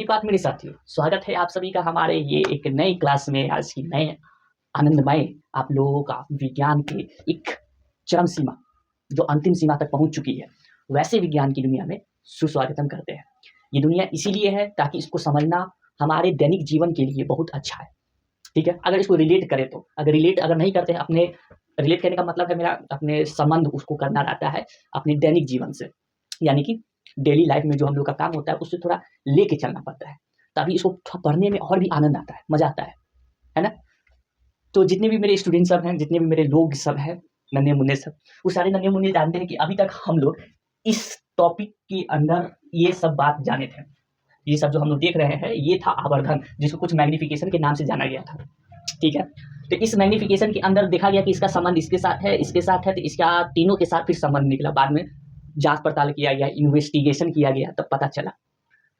बात मेरे साथियों, स्वागत है आप सभी का हमारे ये एक नई क्लास में। आज की नए आनंदमय आप लोगों का विज्ञान के एक चरम सीमा जो अंतिम सीमा तक पहुंच चुकी है, वैसे विज्ञान की दुनिया में सुस्वागतम करते हैं। ये दुनिया इसीलिए है ताकि इसको समझना हमारे दैनिक जीवन के लिए बहुत अच्छा है। ठीक है, अगर इसको रिलेट करें तो, अगर नहीं करते हैं अपने, रिलेट करने का मतलब है मेरा अपने संबंध उसको करना रहता है अपने दैनिक जीवन से, यानी कि डेली लाइफ में जो हम लोग का काम होता है उससे थोड़ा लेके चलना पड़ता है, तभी इसको पढ़ने में और भी आनंद आता है, मजा आता है ना। तो जितने भी मेरे स्टूडेंट सब हैं, जितने भी मेरे लोग सब हैं, नन्हे मुन्ने सब, वो सारे नन्हे मुन्ने जानते हैं कि अभी तक हम लोग इस टॉपिक के अंदर ये सब बात जाने थे। ये सब जो हम लोग देख रहे हैं ये था आवर्धन, जिसको कुछ मैग्निफिकेशन के नाम से जाना गया था। ठीक है, तो इस मैग्निफिकेशन के अंदर देखा गया कि इसका संबंध इसके साथ है, इसके साथ है, तो इसका तीनों के साथ फिर संबंध निकला। बाद में जांच पड़ताल किया गया, इन्वेस्टिगेशन किया गया, तब पता चला।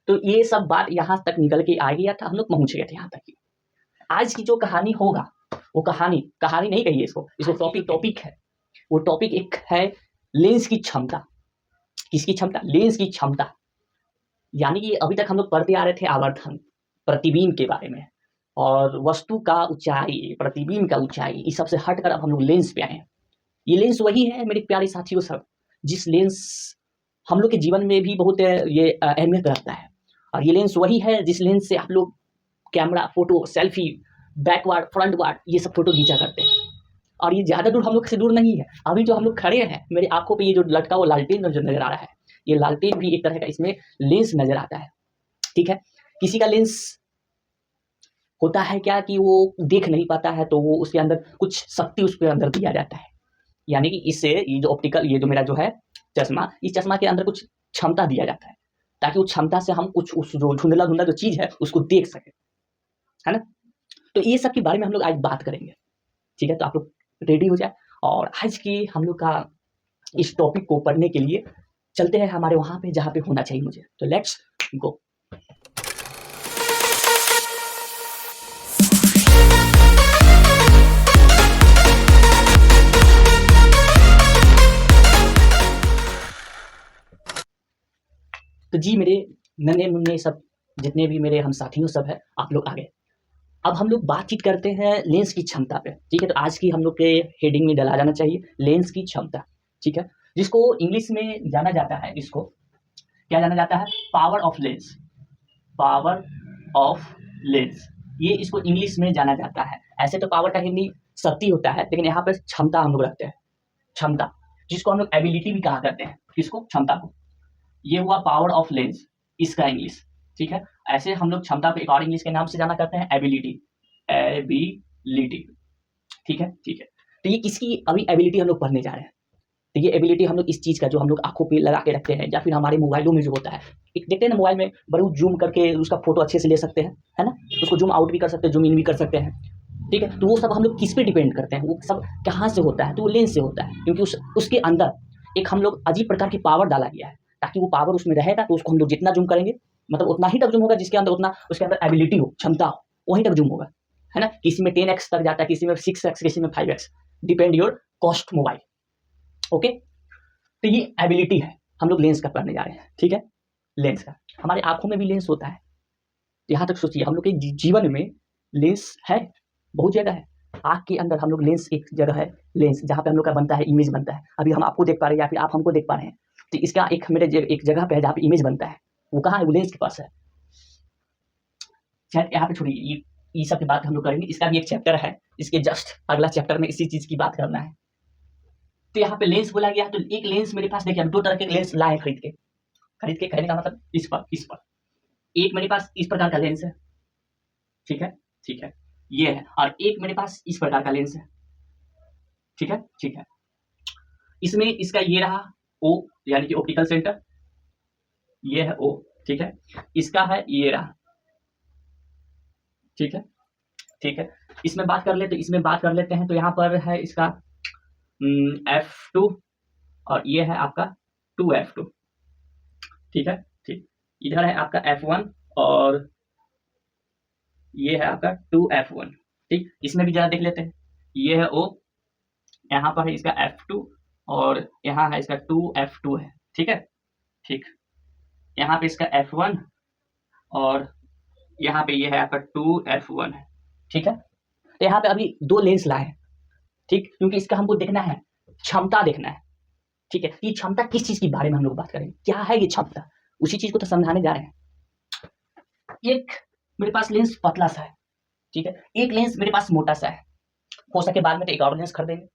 तो ये सब बात यहाँ तक निकल के आ गया था, हम लोग पहुंच गए थे यहाँ तक की। आज की जो कहानी होगा वो कहानी नहीं कहिए इसको टॉपिक है। वो टॉपिक एक है लेंस की क्षमता। किसकी क्षमता? लेंस की क्षमता। यानी कि अभी तक हम लोग पढ़ते आ रहे थे आवर्धन, प्रतिबिंब के बारे में, और वस्तु का ऊंचाई, प्रतिबिंब का ऊंचाई, इस सबसे हटकर अब हम लोग लेंस पे आए हैं। ये लेंस वही है मेरे प्यारे साथियों सब, जिस लेंस हम लोग के जीवन में भी बहुत ये अहमियत रखता है। और ये लेंस वही है जिस लेंस से आप लोग कैमरा, फोटो, सेल्फी, बैकवर्ड, फ्रंटवर्ड, ये सब फोटो खींचा करते हैं। और ये ज़्यादा दूर हम लोग से दूर नहीं है। अभी जो हम लोग खड़े हैं, मेरी आंखों पे ये जो लटका वो लालटेन जो नजर आ रहा है, ये लालटेन भी एक तरह का इसमें लेंस नजर आता है। ठीक है, किसी का लेंस होता है क्या कि वो देख नहीं पाता है, तो वो उसके अंदर कुछ शक्ति उसके अंदर दिया जाता है। यानी कि इससे ये जो ऑप्टिकल, ये जो मेरा जो है चश्मा, इस चश्मा के अंदर कुछ क्षमता दिया जाता है, ताकि उस क्षमता से हम कुछ उस जो धुंधला जो चीज है उसको देख सके, है ना। तो ये सब के बारे में हम लोग आज बात करेंगे। ठीक है, तो आप लोग रेडी हो जाए, और आज की हम लोग का इस टॉपिक को पढ़ने के लिए चलते हैं हमारे वहां पे जहाँ पे होना चाहिए मुझे। तो लेट्स गो। तो जी मेरे नन्हे मुन्ने सब, जितने भी मेरे हम साथियों सब है, आप लोग आ गए। अब हम लोग बातचीत करते हैं लेंस की क्षमता पे। ठीक है, तो आज की हम लोग के हेडिंग में डाला जाना चाहिए लेंस की क्षमता। ठीक है, जिसको इंग्लिश में जाना जाता है, इसको क्या जाना जाता है? Power of lens. Power of lens, ये इसको इंग्लिश में जाना जाता है। ऐसे तो पावर का हिंदी शक्ति होता है, लेकिन यहाँ पे क्षमता हम लोग रखते हैं। क्षमता, जिसको हम लोग एबिलिटी भी कहा करते हैं। किसको? क्षमता को। ये हुआ पावर ऑफ लेंस, इसका इंग्लिश। ठीक है, ऐसे हम लोग क्षमता को एक और इंग्लिश के नाम से जाना करते हैं, एबिलिटी। एबिलिटी, ठीक है, ठीक है। तो ये किसकी अभी एबिलिटी हम लोग पढ़ने जा रहे हैं। तो ये एबिलिटी हम लोग इस चीज का, जो हम लोग आंखों पे लगा के रखते हैं, या फिर हमारे मोबाइलों में जो होता है, एक देखते हैं ना मोबाइल में, बड़ू जूम करके उसका फोटो अच्छे से ले सकते हैं, है ना। उसको जूम आउट भी कर सकते हैं, जूम इन भी कर सकते हैं। ठीक है, तो वो सब हम लोग किस पे डिपेंड करते हैं, वो सब कहाँ से होता है? तो वो लेंस से होता है, क्योंकि उसके अंदर एक हम लोग अजीब प्रकार की पावर डाला गया है, ताकि वो पावर उसमें रहेगा तो उसको हम लोग जितना जूम करेंगे, मतलब उतना ही तक जूम होगा, जिसके अंदर उतना उसके अंदर एबिलिटी हो, क्षमता हो, वहीं तक जूम होगा, है ना। किसी में 10x तक जाता है, किसी में 6x, किसी में 5x, depend your cost mobile. Okay, तो ये एबिलिटी है, हम लोग लेंस का पढ़ने जा रहे हैं। ठीक है, लेंस का, हमारे आंखों में भी लेंस होता है। यहाँ तक सोचिए, हम लोग के जीवन में लेंस है, बहुत जगह है। आँख के अंदर हम लोग लेंस, एक जगह है लेंस, जहाँ पे हम लोग का बनता है, इमेज बनता है। अभी हम आपको देख पा रहे हैं, या फिर आप हमको देख पा रहे हैं, तो इसका एक मेरे एक जगह पे है जहाँ पे इमेज बनता है। वो कहाँ है? वो लेंस के पास है। शायद यहाँ पे छोड़िए, ये सब की बात हम लोग करेंगे, इसका भी एक चैप्टर है, इसके जस्ट अगला चैप्टर में इसी चीज की बात करना है। तो यहाँ पे लेंस बोला गया, तो एक लेंस मेरे पास, देखिए हम दो तरह के लेंस लाए खरीद के कहने का मतलब इस पर एक मेरे पास इस प्रकार का लेंस है। ठीक है, ठीक है, ये है, और एक मेरे पास इस प्रकार का लेंस है। ठीक है, ठीक है, इसमें इसका ये रहा O, यानी कि ऑप्टिकल सेंटर, ये है O। ठीक है, इसका है ये रहा। ठीक है, ठीक है, इसमें बात कर लेते हैं। तो यहाँ पर है इसका F2, और ये है आपका 2F2। ठीक है, ठीक, इधर है आपका F1, और ये है आपका 2F1। ठीक, इसमें भी जरा देख लेते हैं। ये है O, यहाँ पर है इसका F2, और यहाँ है इसका 2F2 है। ठीक है, ठीक, यहाँ पे इसका F1, और यहाँ पे ये है आपका 2f1 है, ठीक है। तो यहाँ पे अभी दो लेंस लाए, ठीक, क्योंकि इसका हमको देखना है, क्षमता देखना है, ठीक है। ये क्षमता किस चीज के बारे में हम लोग बात करेंगे, क्या है ये क्षमता, उसी चीज को तो समझाने जा रहे हैं। एक मेरे पास लेंस पतला सा है, ठीक है, एक लेंस मेरे पास मोटा सा है, हो सके बाद में तो एक और लेंस खरीदेंगे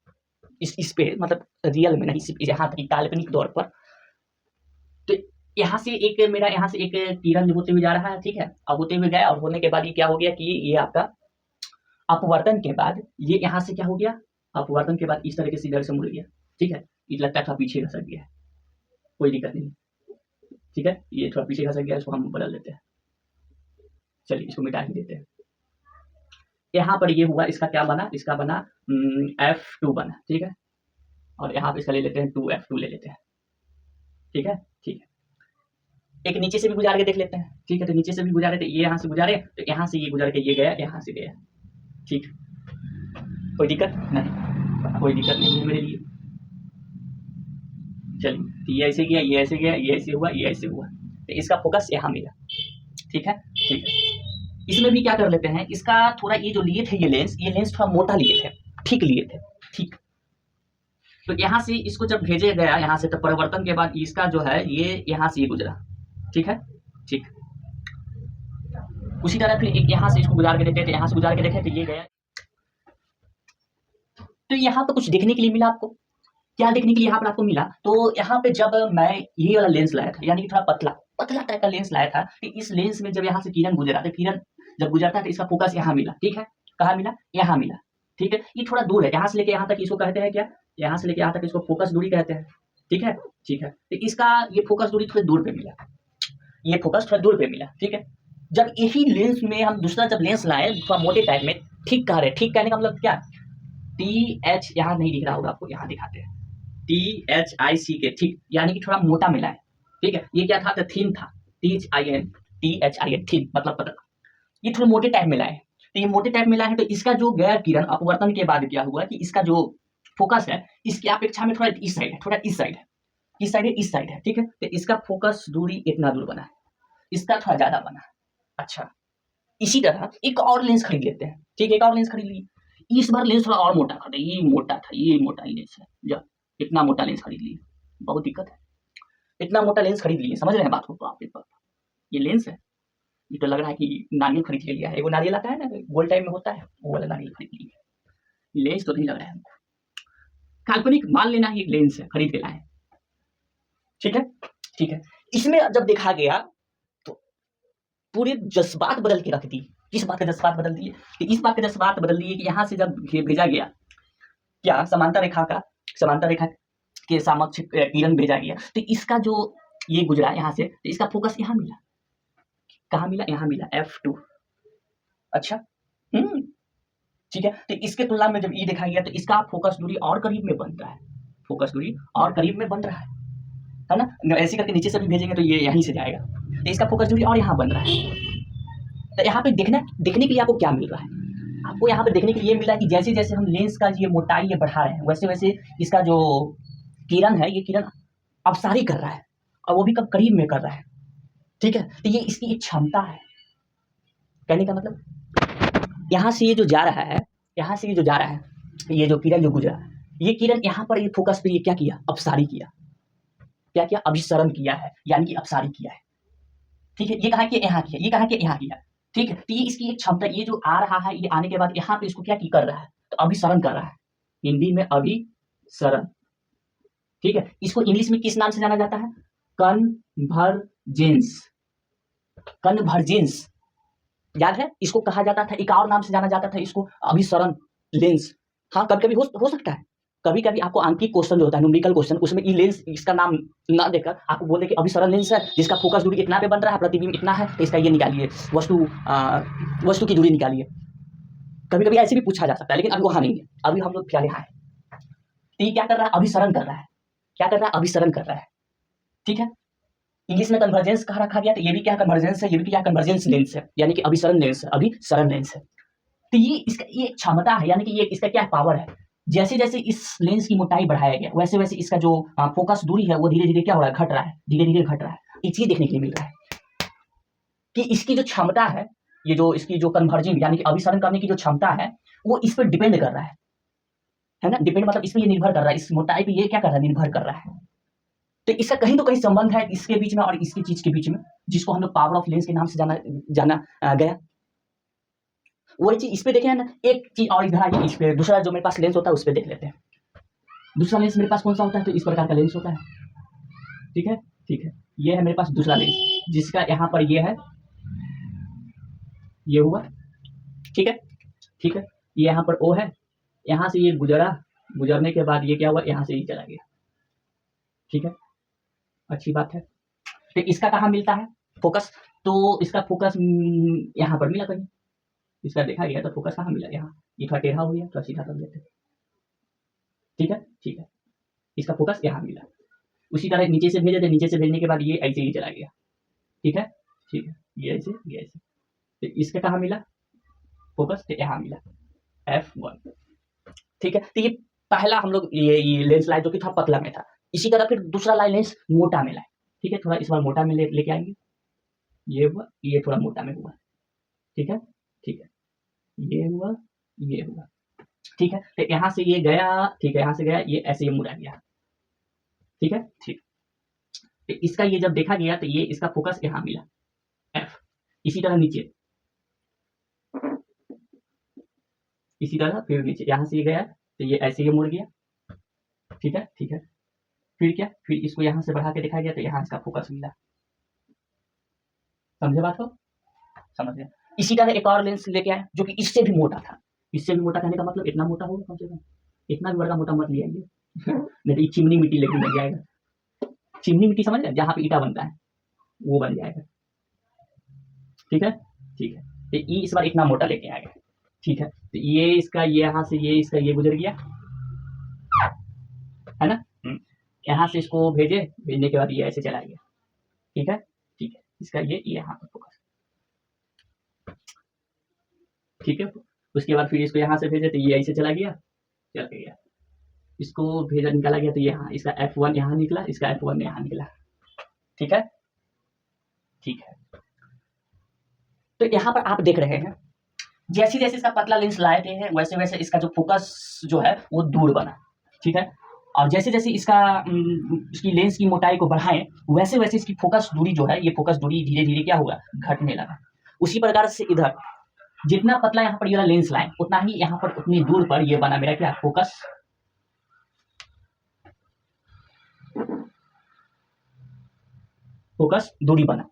इस पे, मतलब रियल में नहीं, सिर्फ यहाँ तक काल्पनिक तौर पर। तो यहाँ से एक मेरा यहाँ से एक किरण होते हुए जा रहा है, ठीक है, अब होते हुए गया और होने के बाद ये क्या हो गया कि ये आपका अपवर्तन के बाद ये यहाँ से क्या हो गया, अपवर्तन के बाद इस तरीके से इधर से मुड़ गया, ठीक है, ये लगता था पीछे खसक गया है, कोई दिक्कत नहीं, ठीक है, ये थोड़ा पीछे खसक गया, इसको हम बदल देते हैं, चलिए इसको मिटा ही देते हैं। यहाँ पर ये हुआ, इसका क्या बना, इसका बना f2 बना, ठीक है, और यहाँ पे इसका ले लेते हैं 2f2 ले लेते हैं, ठीक है, ठीक है। एक नीचे से भी गुजार के देख लेते हैं, ठीक है, तो नीचे से भी गुजारे, तो ये यहाँ से गुजारे, तो यहाँ से ये गुजार के ये गया, यहाँ से गया, ठीक, कोई दिक्कत नहीं, कोई दिक्कत नहीं है मेरे लिए। चलिए, तो ये ऐसे गया, ये ऐसे गया, ये ऐसे हुआ, ये ऐसे हुआ, तो इसका फोकस यहाँ मिला, ठीक है, ठीक है। इसमें भी क्या कर लेते हैं, इसका थोड़ा ये जो लिए थे ये लेंस थोड़ा मोटा लिए थे, ठीक लिए थे, ठीक। तो यहाँ से इसको जब भेजे गया यहाँ से, तो परिवर्तन के बाद इसका जो है ये यहाँ से ये गुजरा, ठीक है, ठीक। उसी तरह फिर एक यहाँ से इसको गुजार के देखे, तो यहाँ से गुजार के देखे, तो ये गया। तो यहाँ पे कुछ देखने के लिए मिला आपको, क्या देखने के लिए यहाँ पर आपको मिला, तो यहाँ पे जब मैं ये वाला लेंस लाया था, यानी कि थोड़ा पतला पतला टाइप का लेंस लाया था, कि इस लेंस में जब यहाँ से किरण गुजरा, तो किरण जब गुजरता है तो इसका फोकस यहाँ मिला, ठीक है, कहाँ मिला, यहाँ मिला, ठीक है। ये थोड़ा दूर है, यहाँ से लेके यहाँ तक इसको कहते हैं क्या, यहाँ से लेके यहाँ तक इसको फोकस दूरी कहते हैं, ठीक है, ठीक है। तो इसका ये फोकस दूरी थोड़ी दूर पे मिला, ये फोकस थोड़ा दूर पे मिला, ठीक है। जब यही लेंस में हम दूसरा जब लेंस लाए थोड़ा मोटे टाइप में, ठीक कह रहे, ठीक कहने का मतलब क्या, TH यहाँ नहीं दिख रहा होगा आपको, यहाँ दिखाते हैं, THIC, ठीक, यानी कि थोड़ा मोटा मिला है, ठीक है। ये क्या था, तो थीन था, THIN, थीन मतलब पतला, ये थोड़ा मोटे टाइप मिला है। तो ये मोटे टाइप मिला है, तो इसका जो गया किरण अपवर्तन के बाद क्या हुआ कि इसका जो फोकस है इसकी अपेक्षा में थोड़ा इस साइड है, थोड़ा इस साइड है, इस साइड है, इस साइड है, ठीक है। तो इसका फोकस दूरी इतना दूर बना है, इसका थोड़ा ज्यादा बना है। अच्छा, इसी तरह एक और लेंस खरीद लेते हैं, ठीक है, एक और लेंस खरीद ली, इस बार लेंस थोड़ा और मोटा खरीदे, ये मोटा था, ये मोटा लेंस है, जब इतना मोटा लेंस खरीद लिए, बहुत दिक्कत है, इतना मोटा लेंस खरीद लिए, समझ रहे हैं बात को, तो आप ये लेंस है, ये तो लग रहा है कि नारियल खरीद के लिया है, वो नारियल आता है ना गोल टाइप में होता है, वो वाला नारियल खरीद लिया, लेंस तो नहीं लग रहा है हमको, काल्पनिक मान लेना ही एक लेंस है, खरीद के लाए, ठीक है, ठीक है। इसमें जब देखा गया तो पूरे जज्बात बदल के रख दी, किस बात के जज्बात बदल दिए, कि इस बात के जज्बात बदल दिए कि यहाँ से जब भेजा गया क्या समांतर रेखा के समक्ष किरण भेजा गया, तो इसका जो ये गुजरा यहाँ से, तो इसका फोकस यहाँ मिला, कहाँ मिला, यहाँ मिला, F2, अच्छा, ठीक है। तो इसके तुलना में जब ये देखा गया तो इसका फोकस दूरी और करीब में बन रहा है, फोकस दूरी और करीब में बन रहा है ना, ऐसे करके नीचे से भी भेजेंगे तो ये यहीं से जाएगा, तो इसका फोकस दूरी और यहाँ बन रहा है। तो यहाँ पे देखने के लिए आपको क्या मिल रहा है, आपको यहाँ पे देखने के लिए मिल रहा है कि जैसे जैसे हम लेंस का ये मोटाई ये बढ़ा रहे हैं, वैसे वैसे इसका जो किरण है, ये किरण अपसारी कर रहा है, और वो भी कब करीब में कर रहा है, ठीक है। तो ये इसकी एक क्षमता है, कहने का मतलब यहाँ से ये जो जा रहा है, यहाँ से ये जो जा रहा है, ये जो किरण जो गुजरा, ये किरण यहाँ पर ये फोकस पे ये क्या किया, अपसारी किया, क्या किया, अभिसरण किया है, यानी कि अपसारी किया है, ठीक है। ये कहा कि यहाँ किया, ये कहा कि यहाँ किया, ठीक है। तो ये इसकी एक क्षमता, ये जो आ रहा है, ये आने के बाद यहाँ पे इसको क्या कर रहा है, तो अभिसरण कर रहा है, हिंदी में अभिसरण, ठीक है। इसको इंग्लिश में किस नाम से जाना जाता है, कन्वर्जेंस, कन्वर्जेंस याद है, इसको कहा जाता था, एक और नाम से जाना जाता था इसको, अभिसरण लेंस। हाँ, कभी कभी हो सकता है, कभी कभी आपको आंतरिक क्वेश्चन जो होता है, न्यूमेरिकल क्वेश्चन, उसमें ये लेंस इसका नाम ना देकर आपको बोले कि अभिसरण लेंस है, जिसका फोकस दूरी इतना पे बन रहा है, प्रतिबिंब इतना है, तो इसका ये निकालिए, वस्तु की दूरी निकालिए, कभी कभी ऐसे भी पूछा जा सकता है, लेकिन अभी वहां नहीं है, अभी हम लोग फिलहाल यहाँ है। तो ये क्या कर रहा है, अभिसरण कर रहा है, क्या कर रहा है, अभिसरण कर रहा है, ठीक है। इंग्लिश में कन्वर्जेंस कहा रखा गया, तो ये भी क्या कन्वर्जेंस है, ये भी क्या कन्वर्जेंस लेंस है, यानी कि अभिसरण लेंस है, अभिसरण लेंस है। तो ये इसका ये क्षमता है, यानी कि ये इसका क्या पावर है, जैसे जैसे इस लेंस की मोटाई बढ़ाया गया, वैसे वैसे इसका जो फोकस दूरी है वो धीरे धीरे क्या हो रहा है, घट रहा है, धीरे धीरे घट रहा है। एक चीज देखने के लिए मिल रहा है कि इसकी जो क्षमता है ये जो इसकी जो कन्वर्जिंग यानी कि अभिसरण करने की जो क्षमता है वो इस पर डिपेंड कर रहा है ना। डिपेंड मतलब इस पर ये निर्भर कर रहा है, इस मोटाई पे ये क्या कर रहा है, निर्भर कर रहा है। तो इसका कहीं तो कहीं संबंध है इसके बीच में और इसकी चीज के बीच में, जिसको हम लोग पावर ऑफ लेंस के नाम से जाना गया। वही चीज इस पे देखे ना, एक चीज और इधर आइए, इस पे दूसरा जो मेरे पास लेंस होता है उस पे देख लेते हैं। दूसरा लेंस मेरे पास कौन सा होता है, तो इस प्रकार का लेंस होता है। ठीक है, ठीक है, ये है मेरे पास दूसरा लेंस, जिसका यहाँ पर ये है, ये हुआ। ठीक है, ठीक है, ये यहाँ पर ओ है, यहाँ से ये गुजरा, गुजरने के बाद ये क्या हुआ, यहाँ से ये चला गया। ठीक है, अच्छी बात है। तो इसका कहाँ मिलता है फोकस, तो इसका फोकस यहाँ पर मिला कहीं, इसका देखा गया तो फोकस कहाँ मिला, यहाँ। ये थोड़ा टेढ़ा हो गया, थोड़ा सीधा कर देते। ठीक है, ठीक है, इसका फोकस यहाँ मिला। उसी तरह नीचे से भेजे थे, नीचे से भेजने के बाद ये ऐसे ही चला गया। ठीक है, ठीक है, ये ऐसे, ये ऐसे। तो इसका कहाँ मिला फोकस, तो यहाँ मिला F1। ठीक है, तो ये पहला हम लोग ये लेंस लाए जो कि थोड़ा पतला में था। इसी तरह फिर दूसरा लाए लेंस मोटा में लाए। ठीक है, थोड़ा इस बार मोटा में लेके आएंगे। ये हुआ, ये थोड़ा मोटा में हुआ। ठीक है, ठीक है, ये हुआ, ये हुआ। ठीक है, तो यहाँ से ये गया, ठीक है, यहाँ से गया, ये ऐसे ये मुड़ा गया। ठीक है, ठीक। तो इसका ये जब देखा गया तो ये इसका फोकस यहाँ मिला F। इसी तरह नीचे, इसी तरह फिर नीचे, यहाँ से ये गया तो ये ऐसे ये मुड़ गया। ठीक है, ठीक है, फिर क्या, फिर इसको यहाँ से बढ़ा के दिखाया गया तो यहाँ इसका फोकस मिला। समझे बात को, समझ गया। इसी तरह एक और लेंस लेके आए जो कि इससे भी मोटा था। इससे भी मोटा कहने का मतलब इतना मोटा होगा कम से कम, इतना भी बड़ा मोटा मत लिया नहीं तो चिमनी मिट्टी लेकिन बन जाएगा। चिमनी मिट्टी समझ रहे, जहाँ पे ईटा बनता है वो बन जाएगा। ठीक है, ठीक है, तो ये इस बार इतना मोटा लेके आएगा। ठीक है, तो ये इसका, ये यहाँ से ये इसका ये गुजर गया है ना। यहाँ से इसको भेजे, भेजने के बाद ये ऐसे चला गया। ठीक है, ठीक है, इसका ये यहाँ पर फोकस। ठीक है, उसके बाद फिर इसको यहाँ से भेजे तो ये ऐसे चला गया, चल गया। इसको भेजा निकाला गया तो यहाँ इसका F1 यहाँ निकला, इसका F1 यहाँ निकला। ठीक है, ठीक है। तो यहाँ पर आप देख रहे हैं जैसे जैसे इसका पतला लेंस लाए थे वैसे वैसे इसका जो फोकस जो है वो दूर बना। ठीक है, और जैसे जैसे इसका इसकी लेंस की मोटाई को बढ़ाएं वैसे वैसे इसकी फोकस दूरी जो है, ये फोकस दूरी धीरे धीरे क्या होगा, घटने लगा। उसी प्रकार से इधर जितना पतला यहाँ पर ये लेंस लाए उतना ही यहाँ पर उतनी दूर पर ये बना मेरा क्या, फोकस। फोकस दूरी बना।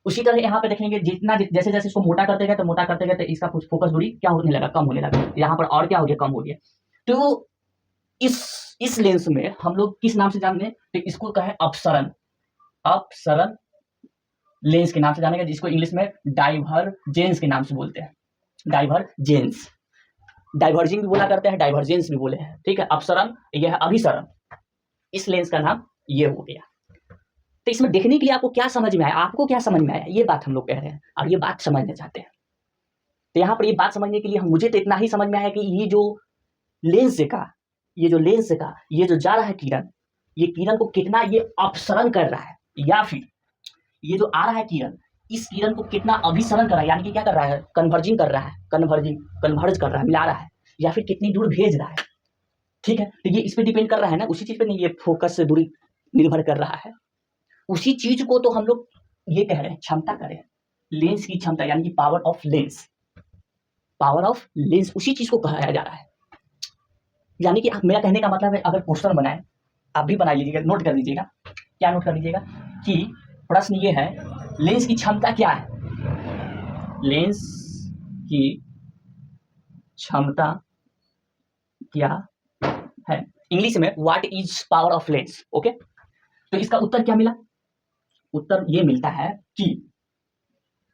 उसी तरह यहाँ पे देखेंगे जितना जैसे जैसे इसको मोटा करते गए तो मोटा करते गए तो इसका फोकस दूरी क्या होने लगा, कम होने लगा। यहाँ पर और क्या हो गया, कम हो गया। तो इस लेंस में हम लोग किस नाम से जानते हैं, तो इसको कहे अपसरण, अपसरण लेंस के नाम से जानेगा, जिसको इंग्लिश में डाइवर्जेंस के नाम से बोलते हैं। डाइवर्जेंस, डाइवर्जिंग भी बोला करते हैं, डाइवर्जेंस भी बोले हैं। ठीक है, अपसरण, यह है अभिसरण। इस लेंस का नाम ये हो गया। तो इसमें देखने के लिए आपको क्या समझ में आया, आपको क्या समझ में आया, ये बात हम लोग कह रहे हैं और ये बात समझना चाहते हैं। तो यहाँ पर ये बात समझने के लिए मुझे तो इतना ही समझ में आया कि ये जो लेंस का, ये जो लेंस का ये जो जा रहा है किरण, ये किरण को कितना ये अपसरण कर रहा है, या फिर ये जो आ रहा है किरण, इस किरण को कितना अभिसरण कर रहा है, यानी कि क्या कर रहा है, कन्वर्जिंग कर रहा है, कन्वर्ज कर रहा है, मिला रहा है, या फिर कितनी दूर भेज रहा है। ठीक है, तो ये इस पर डिपेंड कर रहा है ना, उसी चीज पे नहीं, ये फोकस से दूरी निर्भर कर रहा है। उसी चीज को तो हम लोग ये कह रहे हैं, क्षमता कह रहे हैं, लेंस की क्षमता, यानी कि power of lens, power of lens, उसी चीज को कहा जा रहा है। यानी कि आप, मेरा कहने का मतलब है, अगर क्वेश्चन बनाए, आप भी बना लीजिएगा, नोट कर लीजिएगा। क्या नोट कर लीजिएगा कि प्रश्न ये है, लेंस की क्षमता क्या है, लेंस की क्षमता क्या है, इंग्लिश में what is power of lens. Okay, तो इसका उत्तर क्या मिला, उत्तर ये मिलता है कि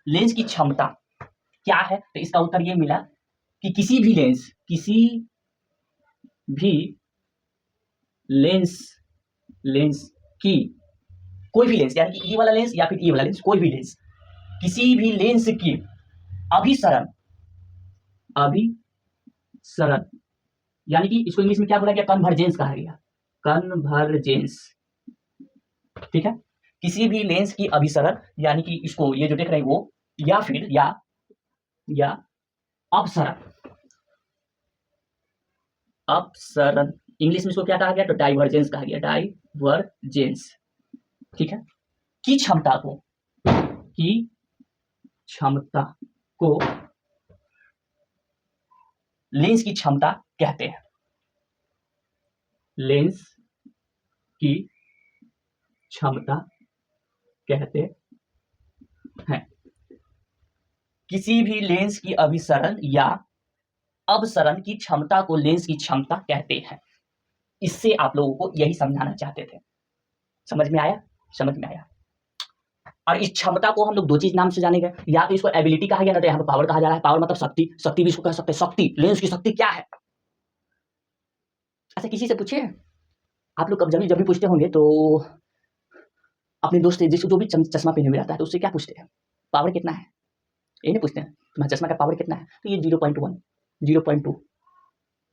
लेंस की क्षमता क्या है, तो इसका उत्तर ये मिला कि किसी भी लेंस की, कोई भी लेंस, यानी कि ये वाला लेंस या फिर ये वाला लेंस, कोई भी लेंस, किसी भी लेंस की अभिसरण, यानी कि इसको इंग्लिश में क्या बोला गया, कन्वर्जेंस कहा गया, कन्वर्जेंस। ठीक है, किसी भी लेंस की अभिसरण, यानी कि इसको ये जो देख रहे हैं वो, या फिर या अपसरण, अपसरण इंग्लिश में इसको क्या कहा गया, तो डाइवर्जेंस कहा गया, डाइवर्जेंस, ठीक है, की क्षमता को, की क्षमता को लेंस की क्षमता कहते हैं, लेंस की क्षमता कहते हैं। किसी भी लेंस की अभिसरण या अपसरण की क्षमता को लेंस की क्षमता कहते हैं। इससे आप लोगों को यही समझाना चाहते थे। समझ में आया? समझ में आया। और इस क्षमता को हम लोग दो चीज नाम से जानेंगे, या तो इसको एबिलिटी कहा गया ना, तो यहाँ पे पावर कहा जा रहा है। पावर मतलब शक्ति, शक्ति भी इसको कह सकते हैं। शक्ति, लेंस की शक्ति क्या है? अच्छा किसी से पूछिए, आप लोग जब भी पूछते होंगे तो अपने दोस्त से, जिसको जो भी चश्मा पहने हुए आता है, तो उससे क्या पूछते हैं, पावर कितना है? ये नहीं पूछते हैं तुम्हारा चश्मा का पावर कितना है, तो ये 0.1, 0.2।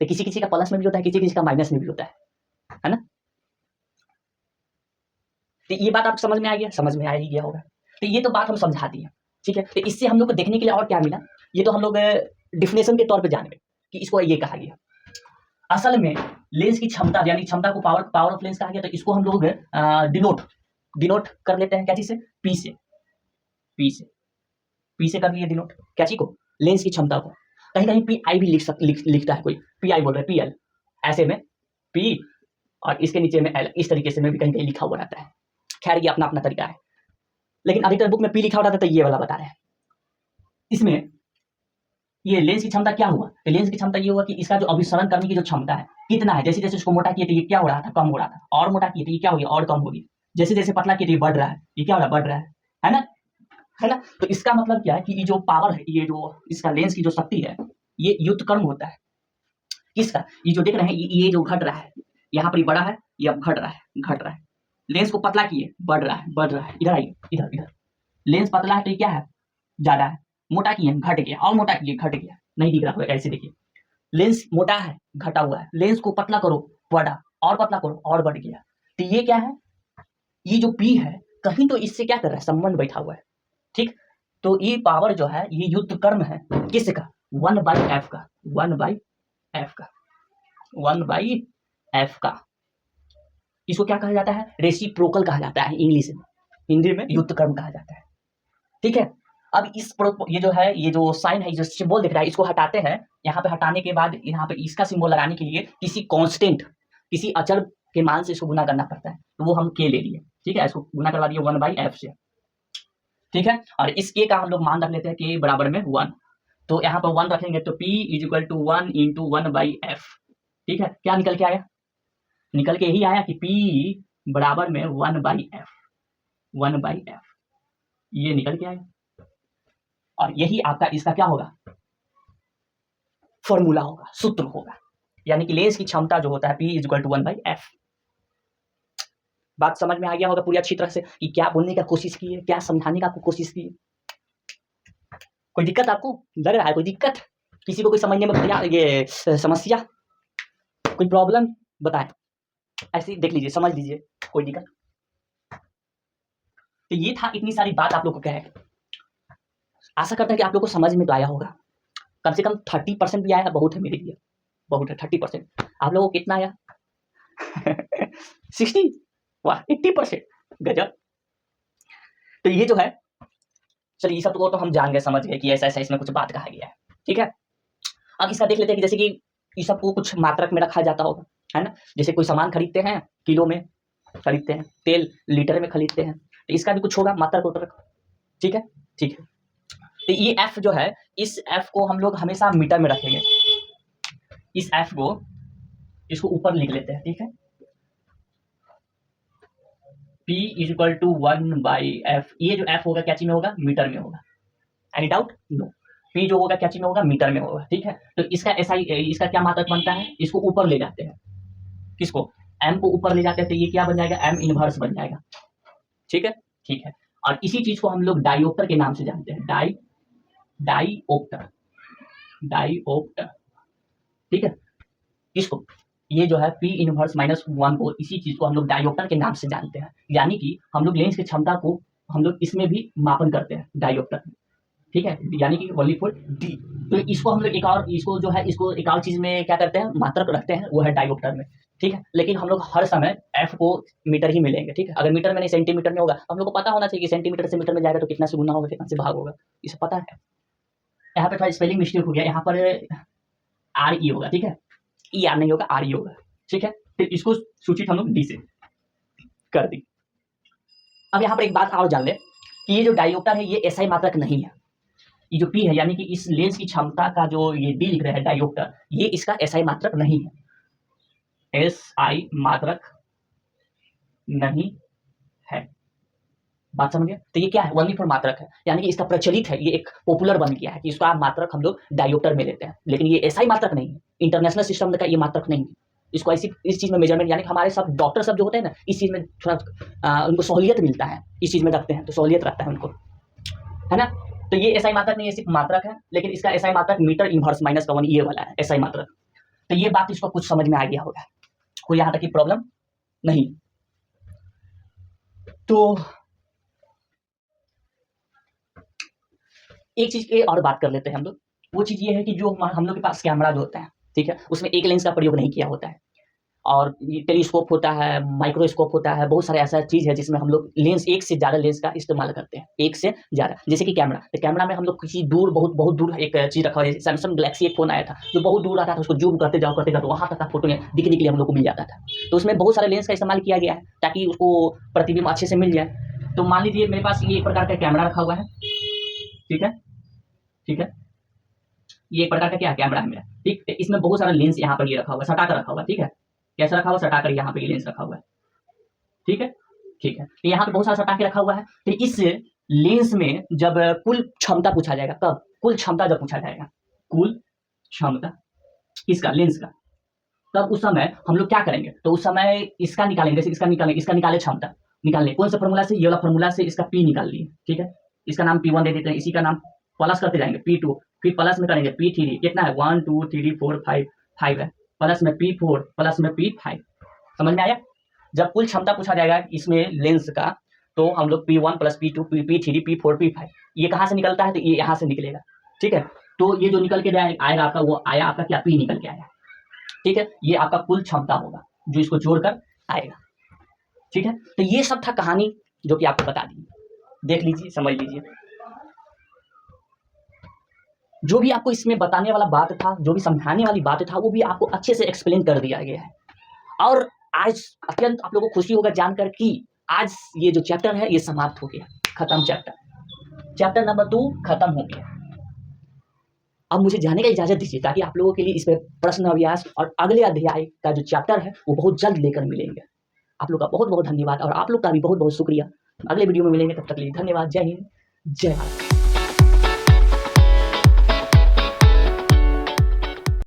तो किसी किसी का प्लस में भी होता है, किसी किसी का माइनस में भी होता है ना। तो ये बात आप समझ में आ गया, समझ में आ ही गया होगा। तो ये तो बात हम समझा दिए, ठीक है। तो इससे हम लोग को देखने के लिए और क्या मिला, ये तो हम लोग डिफिनेशन के तौर पे जान गए कि इसको ये कहा गया। असल में लेंस की क्षमता, यानी क्षमता को पावर ऑफ लेंस कहा गया। तो इसको हम लोग डिनोट कर लेते हैं क्या चीज से, पी से, पी से कर लिए डिनोट, क्या चीज को, लेंस की क्षमता को। कहीं कहीं पी आई भी लिखता है कोई, पी आई बोल रहा है, पी एल, ऐसे में पी और इसके नीचे में एल, इस तरीके से में भी कहीं कहीं लिखा हुआ रहता है। खैर ये अपना अपना तरीका है, लेकिन अधिकतर बुक में पी लिखा हुआ रहता है, तो ये वाला बता रहे हैं। इसमें ये लेंस की क्षमता क्या हुआ, तो लेंस की क्षमता ये हुआ कि इसका जो अभिसरण करने की जो क्षमता है कितना है। जैसे जैसे इसको मोटा किए तो ये क्या हो रहा था, कम हो रहा था, और मोटा किए तो ये क्या हो गया, और कम हो गया। जैसे जैसे पतला किए तो ये बढ़ रहा है, ये क्या हो रहा है, बढ़ रहा है ना, है ना। तो इसका मतलब क्या है कि ये जो पावर है, ये जो इसका लेंस की जो शक्ति है, ये युद्धकर्म होता है। किसका, ये जो देख रहे हैं, ये जो घट रहा है, यहाँ पर बड़ा है, ये अब घट रहा है, घट रहा है। लेंस को पतला किए, बढ़ रहा है, बढ़ रहा है। इधर आइए, इधर इधर, लेंस पतला है तो ये क्या है, ज्यादा है। मोटा किए, घट गया, और मोटा किए, घट गया। नहीं दिख रहा है, ऐसे देखिए, लेंस मोटा है, घटा हुआ है। लेंस को पतला करो, बढ़ा, और पतला करो, और बढ़ गया। तो ये क्या है, ये जो पी है, कहीं तो इससे क्या कर रहा है, संबंध बैठा हुआ है, ठीक। तो ये पावर जो है, ये युद्ध कर्म है किसका, 1/f का, 1/f का, 1/f का। इसको क्या कहा जाता है, रेसिप्रोकल कहा जाता है इंग्लिश में, हिंदी में युद्ध कर्म कहा जाता है, ठीक है। अब ये जो है, ये जो साइन है, जो सिंबल दिख रहा है, इसको हटाते हैं। यहाँ पे हटाने के बाद यहाँ पे इसका सिंबल लगाने के लिए किसी कांस्टेंट, किसी अचर के मान से इसको गुना करना पड़ता है। तो वो हम के ले लिए, ठीक है, इसको गुना करवा दिए 1/f से, ठीक है। और इस के का हम लोग मान रख लेते हैं के बराबर में 1। तो यहाँ पर 1 रखेंगे तो p = 1 × 1/f, ठीक है। क्या निकल के आया, निकल के यही आया कि p बराबर में 1/f, 1/f, ये निकल के आया। और यही आपका इसका क्या होगा, फॉर्मूला होगा, सूत्र होगा। यानी कि लेंस की क्षमता जो होता है p = 1/f। बात समझ में आ गया होगा पूरी अच्छी तरह से कि क्या बोलने का कोशिश की है, क्या समझाने का आपको कोशिश की है। कोई दिक्कत आपको लग रहा है, कोई दिक्कत, किसी को कोई समझने में ये समस्या, कोई प्रॉब्लम बताएं, ऐसे देख लीजिए, समझ लीजिए, कोई दिक्कत। तो ये था, इतनी सारी बात आप लोग को क्या है। आशा करता है कि आप लोग को समझ में तो आया होगा। कम से कम 30% भी आया, बहुत है मेरे लिए, बहुत है। 30% आप लोगों को कितना आया 60, वाह 80%, गजब। तो ये जो है, चलिए ये सब तो हम जान गए, समझ गए कि ऐसा ऐसा इसमें कुछ बात कहा गया है, ठीक है। अब इसका देख लेते हैं कि जैसे कि ये सब को कुछ मात्रक में रखा जाता होगा, है ना। जैसे कोई सामान खरीदते हैं, किलो में खरीदते हैं, तेल लीटर में खरीदते हैं, तो इसका भी कुछ होगा मात्रक उत्रक, ठीक है, ठीक है। तो ये एफ जो है, इस एफ को हम लोग हमेशा मीटर में रखेंगे। इस एफ को, इसको ऊपर लिख लेते हैं, ठीक है। P = 1/f, ये जो f होगा क्या चीज में होगा, मीटर में होगा। Any doubt, no. P जो होगा क्या चीज में होगा, मीटर में होगा, ठीक है। तो इसका ऐसा ही, इसका क्या मात्रक बनता है, इसको ऊपर ले जाते हैं, किसको, m को ऊपर ले जाते हैं, तो ये क्या बन जाएगा, m इनवर्स बन जाएगा, ठीक है, ठीक है। और इसी चीज को हम लोग डायोप्टर के नाम से जानते हैं, डायोप्टर, डायोप्टर, ठीक है। इसको, ये जो है P इनवर्स -1 को, इसी चीज को हम लोग डायोप्टर के नाम से जानते हैं। यानी कि हम लोग लेंस की क्षमता को हम लोग इसमें भी मापन करते हैं, डायोप्टर में, ठीक है, यानी कि ओनली फॉर डी। तो इसको हम लोग एक और इसको जो है इसको एक और चीज़ में क्या करते हैं, मात्रक रखते हैं, वो है डायोप्टर में। ठीक है, लेकिन हम लोग हर समय एफ को मीटर ही मिलेंगे। ठीक है, अगर मीटर में नहीं सेंटीमीटर में होगा, हम लोग को पता होना चाहिए कि सेंटीमीटर से मीटर में जाएगा तो कितना से गुना होगा, कितना से भाग होगा, ये सब पता है। यहाँ पे थोड़ा स्पेलिंग मिस्टेक हो गया, यहाँ पर आर ई होगा। ठीक है, ई आर नहीं होगा, आर ई होगा। ठीक है, फिर इसको सूचित हम लोग डी से कर दी। अब यहाँ पर एक बात और जान ले कि ये जो डायोप्टर है ये एसआई मात्रक नहीं है। ये जो पी है यानी कि इस लेंस की क्षमता का जो ये डी लिख रहे हैं डायोप्टर, ये इसका एसआई मात्रक नहीं है, एसआई मात्रक नहीं है। बात समझिए, तो ये क्या है, ओनली फॉर मात्रक है, यानी कि इसका प्रचलित है, ये एक पॉपुलर बन गया है कि इसका मात्रक हम लोग डायोप्टर में लेते हैं, लेकिन ये एसआई मात्रक नहीं है, इंटरनेशनल सिस्टम का ये मात्रक नहीं है। इसको ऐसी इस चीज़ में मेजरमेंट, यानी कि हमारे सब डॉक्टर सब जो होते हैं ना, इस चीज़ में थोड़ा उनको सहूलियत मिलता है, इस चीज़ में रखते हैं तो सहूलियत रहता है उनको, है ना। तो ये एसआई मात्रक नहीं है, सिर्फ मात्रक है, लेकिन इसका एसआई मात्रक मीटर इनवर्स माइनस का 1 ये वाला है एसआई मात्रक। तो ये बात इसको कुछ समझ में आ गया होगा, कोई यहाँ तक की प्रॉब्लम नहीं। तो एक चीज़ की और बात कर लेते हैं हम लोग, वो चीज़ ये है कि जो हम लोग के पास कैमरा जो होता है, ठीक है, उसमें एक लेंस का प्रयोग नहीं किया होता है, और टेलीस्कोप होता है, माइक्रोस्कोप होता है, बहुत सारे ऐसा चीज़ है जिसमें हम लोग लेंस, एक से ज़्यादा लेंस का इस्तेमाल करते हैं, एक से ज़्यादा। जैसे कि कैमरा, तो कैमरा में हम लोग किसी दूर बहुत बहुत दूर एक चीज़ रखा हुआ है, सैमसंग गैलेक्सी एक फ़ोन आया था जो बहुत दूर आता था, उसको जूम करते जाओ वहाँ तक का फोटो दिखने के लिए हम लोग को मिल जाता था। तो उसमें बहुत सारे लेंस का इस्तेमाल किया गया है ताकि उसको प्रतिबिंब अच्छे से मिल जाए। तो मान लीजिए मेरे पास ये एक प्रकार का कैमरा रखा हुआ है, ठीक है, ठीक है, ये एक प्रकार का क्या है, कैमरा है मेरा, ठीक है। इसमें बहुत सारा लेंस यहाँ पर ये रखा हुआ है, सटा कर रखा हुआ है, ठीक है, कैसा रखा हुआ, सटा कर यहाँ पे ये लेंस रखा हुआ है, ठीक है, ठीक है। तो यहाँ पे बहुत सारा सटा के रखा हुआ है। तो इस लेंस में जब कुल क्षमता पूछा जाएगा, कब कुल क्षमता जब पूछा जाएगा, कुल क्षमता किसका, लेंस का, तब उस समय हम लोग क्या करेंगे, तो उस समय इसका निकालेंगे, जैसे इसका निकालेंगे, इसका निकाले क्षमता निकालने, कौन सा फॉर्मूला से, ये वाला फॉर्मूला से इसका पी निकाल लिए, ठीक है, इसका नाम P1 दे देते हैं, इसी का नाम प्लस करते जाएंगे P2, फिर प्लस में करेंगे P3, कितना है 1 2 3 4 5 5 है, प्लस में P4 प्लस में P5। समझ में आया। जब कुल क्षमता पूछा जाएगा इसमें लेंस का, तो हम लोग P1 plus P2 P3 P4 P5, ये कहाँ से निकलता है, तो ये यहाँ से निकलेगा, ठीक है। तो ये जो निकल के आएगा आपका, वो आया आपका क्या, P निकल के आया, ठीक है, ये आपका कुल क्षमता होगा जो इसको जोड़कर आएगा, ठीक है। तो ये सब था कहानी जो कि आपको बता दी, देख लीजिए, समझ लीजिए। जो भी आपको इसमें बताने वाला बात था, जो भी समझाने वाली बात था, वो भी आपको अच्छे से एक्सप्लेन कर दिया गया है। और आज अत्यंत आप लोगों को खुशी होगा जानकर कि आज ये जो चैप्टर है ये समाप्त हो गया, खत्म चैप्टर नंबर 2 खत्म हो गया। अब मुझे जाने का इजाजत दीजिए ताकि आप लोगों के लिए इस पर प्रश्न अभ्यास और अगले अध्याय का जो चैप्टर है वो बहुत जल्द लेकर मिलेंगे। आप लोग का बहुत बहुत धन्यवाद और आप लोग का भी बहुत बहुत शुक्रिया। अगले वीडियो में मिलेंगे, तब तक के लिए धन्यवाद। जय हिंद, जय भारत।